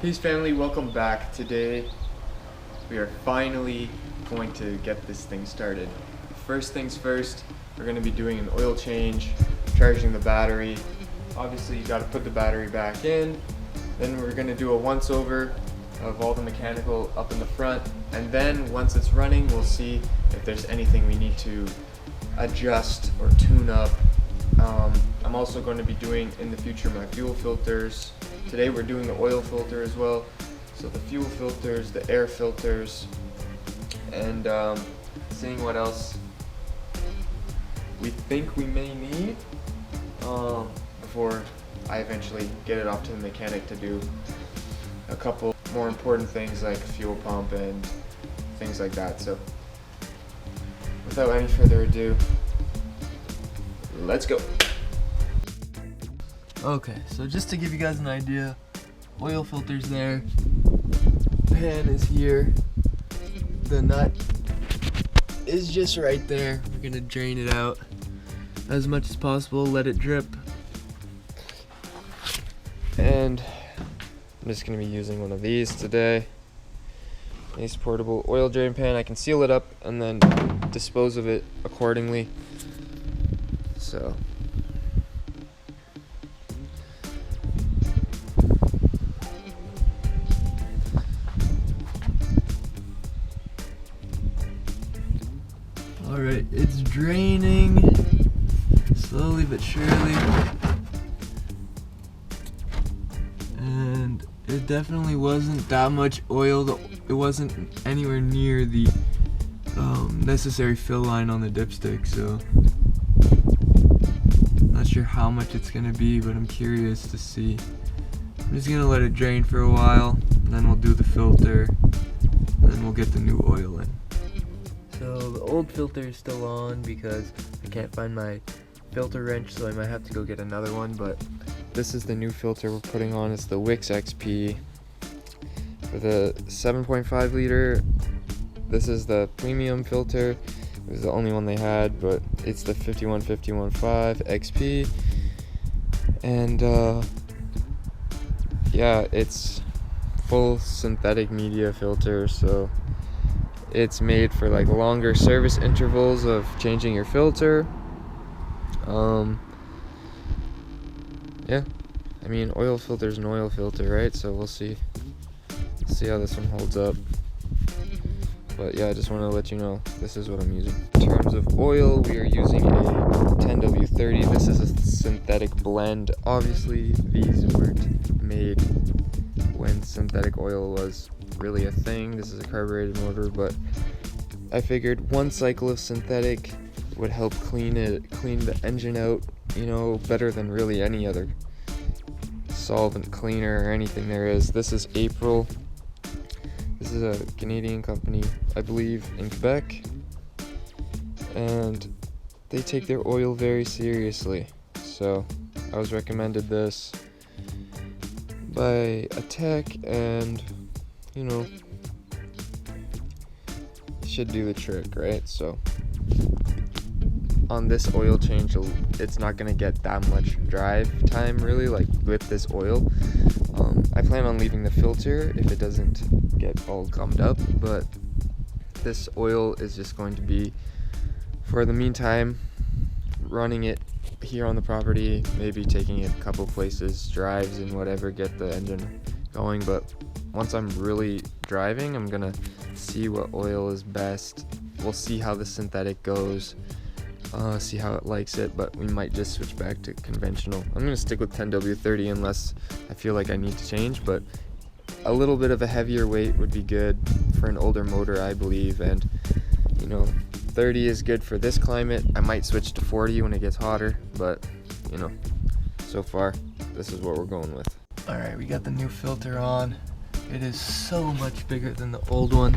Peace family, welcome back. Today we are finally going to get this thing started. First things first, we're going to be doing an oil change, charging the battery. Obviously you got to put the battery back in. Then we're going to do a once over of all the mechanical up in the front, and then once it's running we'll see if there's anything we need to adjust or tune up. I'm also going to be doing in the future my fuel filters. Today we're doing the oil filter as well. So the fuel filters, the air filters, and seeing what else we think we may need before I eventually get it off to the mechanic to do a couple more important things like fuel pump and things like that. So without any further ado, let's go. Okay, so just to give you guys an idea, oil filter's there, pan is here, the nut is just right there. We're gonna drain it out as much as possible, let it drip, and I'm just gonna be using one of these today. Nice portable oil drain pan. I can seal it up and then dispose of it accordingly. So alright, it's draining slowly but surely, and it definitely wasn't that much oil. It wasn't anywhere near the necessary fill line on the dipstick, so not sure how much it's gonna be, but I'm curious to see. I'm just gonna let it drain for a while, and then we'll do the filter, and then we'll get the new oil in. So the old filter is still on because I can't find my filter wrench, so I might have to go get another one, but this is the new filter we're putting on. It's the Wix XP for the 7.5 liter. This is the premium filter. It was the only one they had, but it's the 51515 XP, and yeah, it's full synthetic media filter, so it's made for like longer service intervals of changing your filter. Yeah, I mean, oil filter's an oil filter, right? So we'll see how this one holds up. But yeah, I just want to let you know this is what I'm using. In terms of oil, we are using a 10W30. This is a synthetic blend. Obviously, these weren't made when synthetic oil was really a thing. This is a carbureted motor, but I figured one cycle of synthetic would help clean the engine out, you know, better than really any other solvent cleaner or anything there is. This is April. This is a Canadian company, I believe, in Quebec, and they take their oil very seriously. So I was recommended this by a tech, and you know, it should do the trick, right? So on this oil change, it's not gonna get that much drive time really, like with this oil. I plan on leaving the filter if it doesn't get all gummed up, but this oil is just going to be, for the meantime, running it here on the property, maybe taking it a couple places, drives and whatever, get the engine going. But once I'm really driving, I'm gonna see what oil is best. We'll see how the synthetic goes, see how it likes it, but we might just switch back to conventional. I'm gonna stick with 10W30 unless I feel like I need to change, but a little bit of a heavier weight would be good for an older motor, I believe, and you know, 30 is good for this climate. I might switch to 40 when it gets hotter, but you know, so far this is what we're going with. Alright, we got the new filter on. It is so much bigger than the old one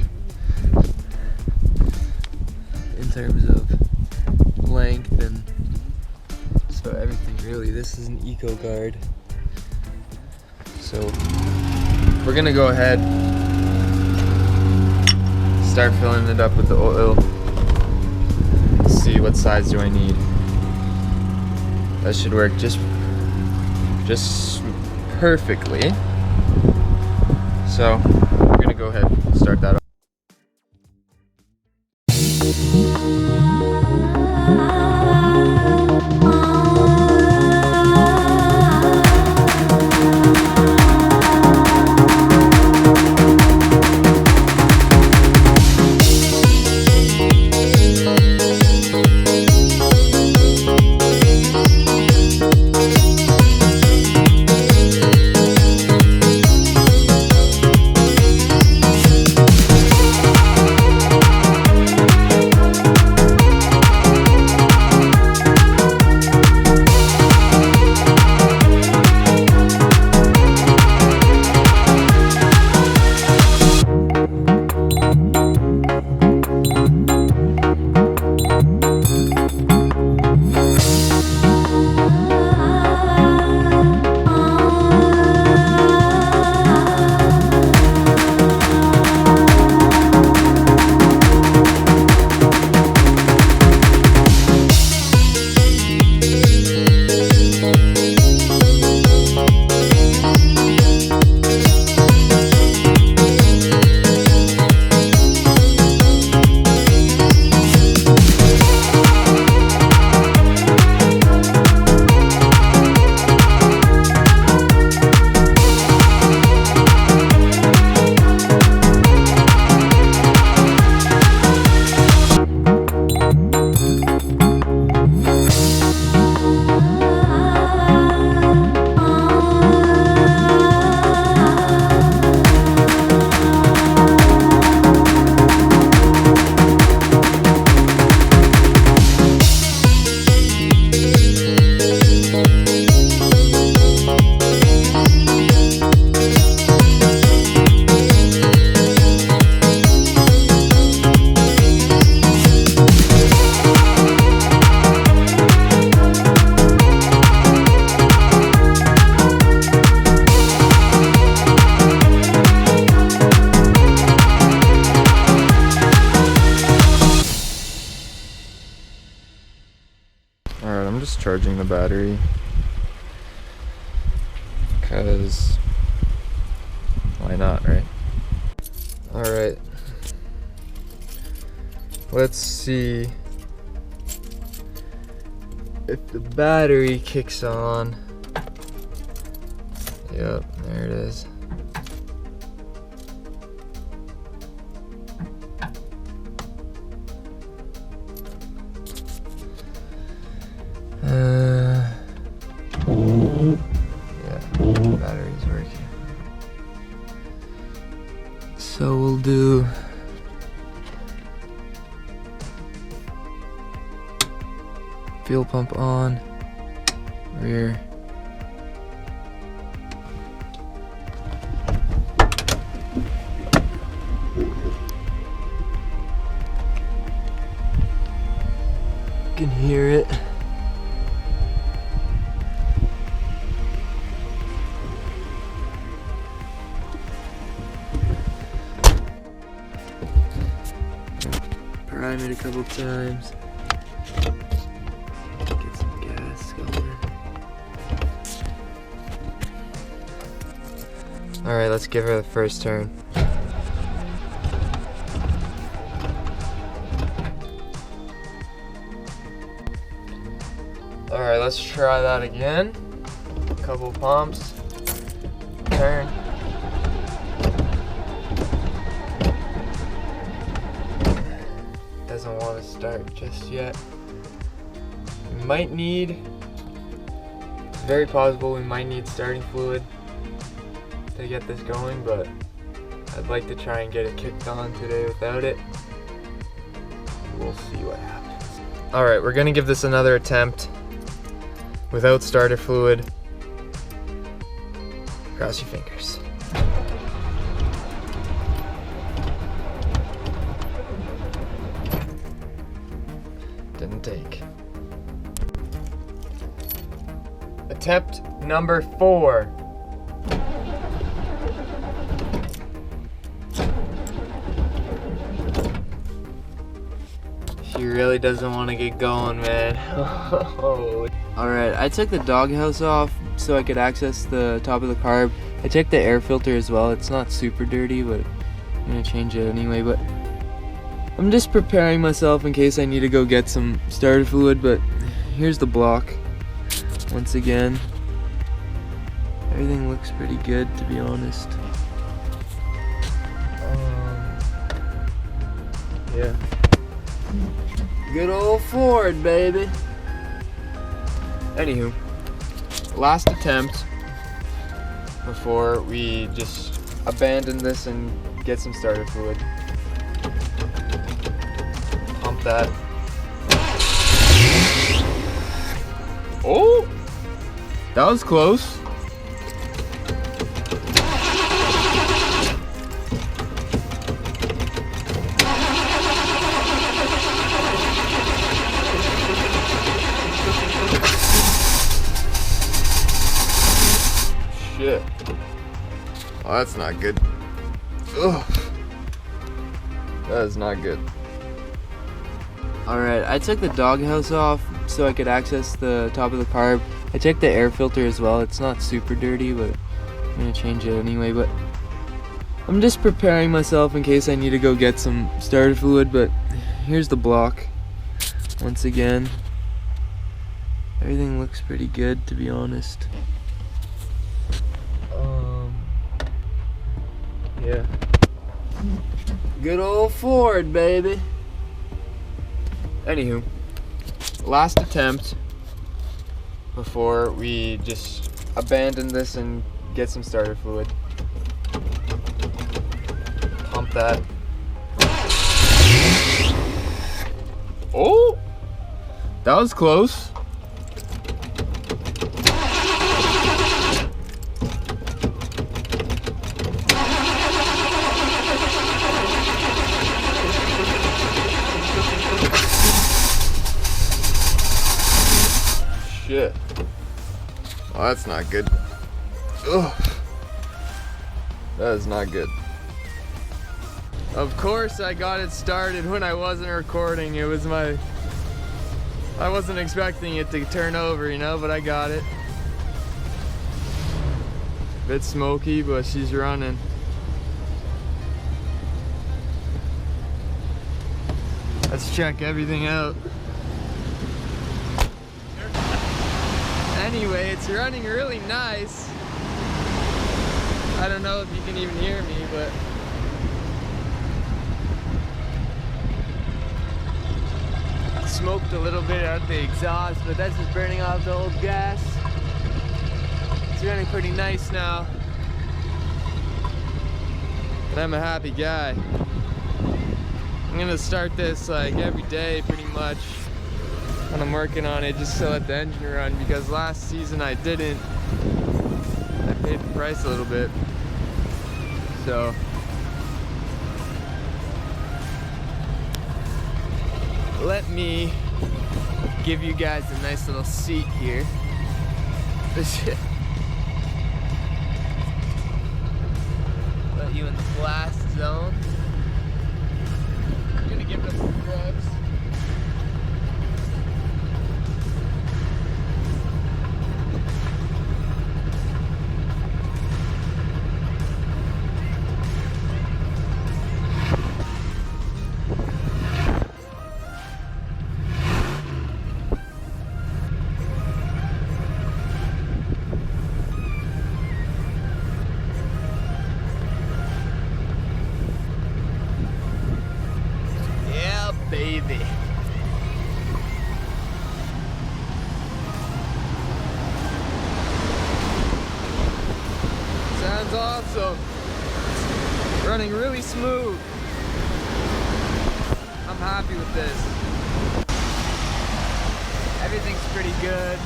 in terms of length and so everything really. This is an Eco Guard. So we're gonna go ahead, start filling it up with the oil. Let's see, what size do I need? That should work just perfectly. So we're gonna go ahead and start that up. Alright, I'm just charging the battery because why not, right? Alright, let's see if the battery kicks on. Yep, there it is. Yeah, battery's working. So we'll do fuel pump on, rear. You can hear it. Prime it a couple times. Get some gas going. Alright, let's give her the first turn. Alright, let's try that again. Couple pumps. Turn. Doesn't want to start just yet. We might need, it's very possible we might need starting fluid to get this going, but I'd like to try and get it kicked on today without it. We'll see what happens. Alright, we're gonna give this another attempt without starter fluid. Cross your fingers. Didn't take. Attempt number 4. She really doesn't want to get going, man. Alright, I took the doghouse off so I could access the top of the carb, I checked the air filter as well. It's not super dirty, but I'm gonna change it anyway. But I'm just preparing myself in case I need to go get some starter fluid. But here's the block. Once again, everything looks pretty good, to be honest. Yeah. Good old Ford, baby. Anywho, last attempt before we just abandon this and get some starter fluid. Pump that. Oh! That was close. Shit. Oh, that's not good. Ugh. That is not good. Alright, I took the doghouse off so I could access the top of the car. I checked the air filter as well. It's not super dirty, but I'm gonna change it anyway. But I'm just preparing myself in case I need to go get some starter fluid. But here's the block. Once again, everything looks pretty good, to be honest. Yeah. Good old Ford, baby. Anywho, last attempt before we just abandon this and get some starter fluid. Pump that. Oh! That was close. Shit. Oh, that's not good. Ugh. That is not good. Of course I got it started when I wasn't recording. It was I wasn't expecting it to turn over, you know, but I got it. Bit smoky, but she's running. Let's check everything out. Anyway, it's running really nice. I don't know if you can even hear me, but smoked a little bit out the exhaust, but that's just burning off the old gas. It's running pretty nice now. And I'm a happy guy. I'm gonna start this like every day pretty much when I'm working on it, just to let the engine run, because last season I didn't. I paid the price a little bit. So let me give you guys a nice little seat here. Let you in the blast zone. I'm gonna give them some drugs. Baby. Sounds awesome. Running really smooth. I'm happy with this. Everything's pretty good.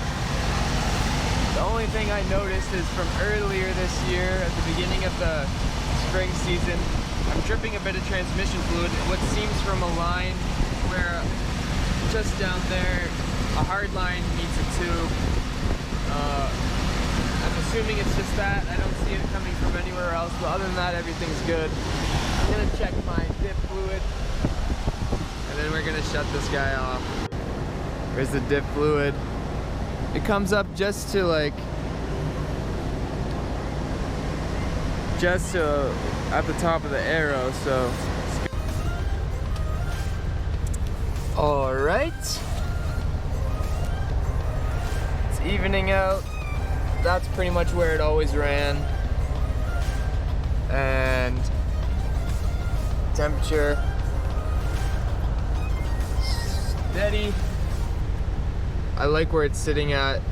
The only thing I noticed is from earlier this year, at the beginning of the spring season, I'm dripping a bit of transmission fluid. What seems from a line where just down there, a hard line meets a tube. I'm assuming it's just that. I don't see it coming from anywhere else, but other than that, everything's good. I'm gonna check my dip fluid, and then we're gonna shut this guy off. Where's the dip fluid? It comes up just to like just at the top of the arrow, so. All right. It's evening out. That's pretty much where it always ran. And temperature steady. I like where it's sitting at,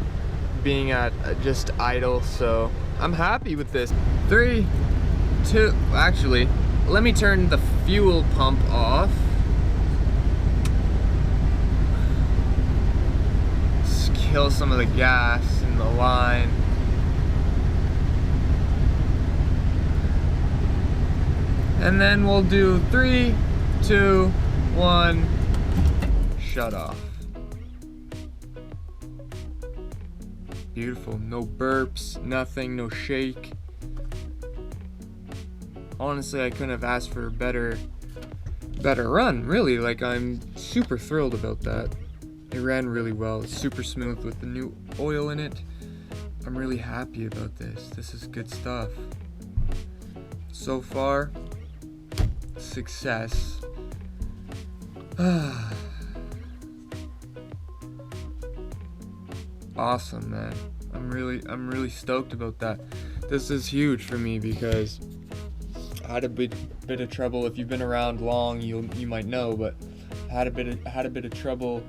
being at just idle, so I'm happy with this. 3, 2, actually, let me turn the fuel pump off. Just kill some of the gas in the line. And then we'll do 3, 2, 1, shut off. Beautiful, no burps, nothing, no shake. Honestly, I couldn't have asked for a better run, really. Like, I'm super thrilled about that. It ran really well, it's super smooth with the new oil in it. I'm really happy about this. This is good stuff. So far, success. Awesome, man. I'm really stoked about that. This is huge for me because I had a bit of trouble. If you've been around long, you might know, but I had a bit of trouble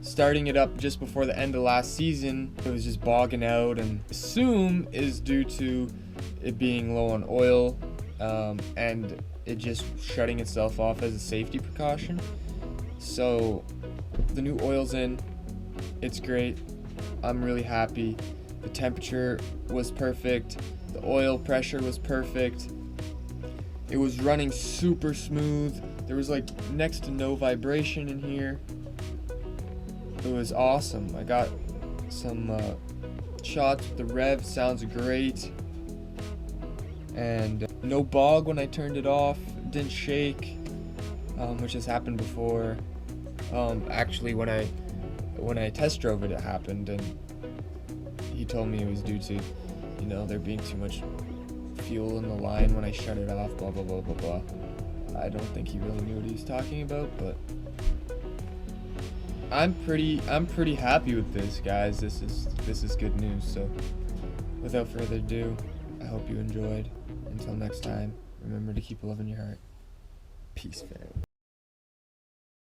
starting it up just before the end of last season. It was just bogging out, and assume is due to it being low on oil, and it just shutting itself off as a safety precaution. So the new oil's in. It's great. I'm really happy. The temperature was perfect. The oil pressure was perfect. It was running super smooth. There was like next to no vibration in here. It was awesome. I got some shots with the rev. Sounds great. And no bog when I turned it off. It didn't shake, which has happened before. Actually, when I test drove it, it happened, and he told me it was due to, you know, there being too much fuel in the line when I shut it off, blah, blah, blah, blah, blah. I don't think he really knew what he was talking about, but I'm pretty happy with this, guys. This is good news. So without further ado, I hope you enjoyed. Until next time, remember to keep love in your heart. Peace, fam.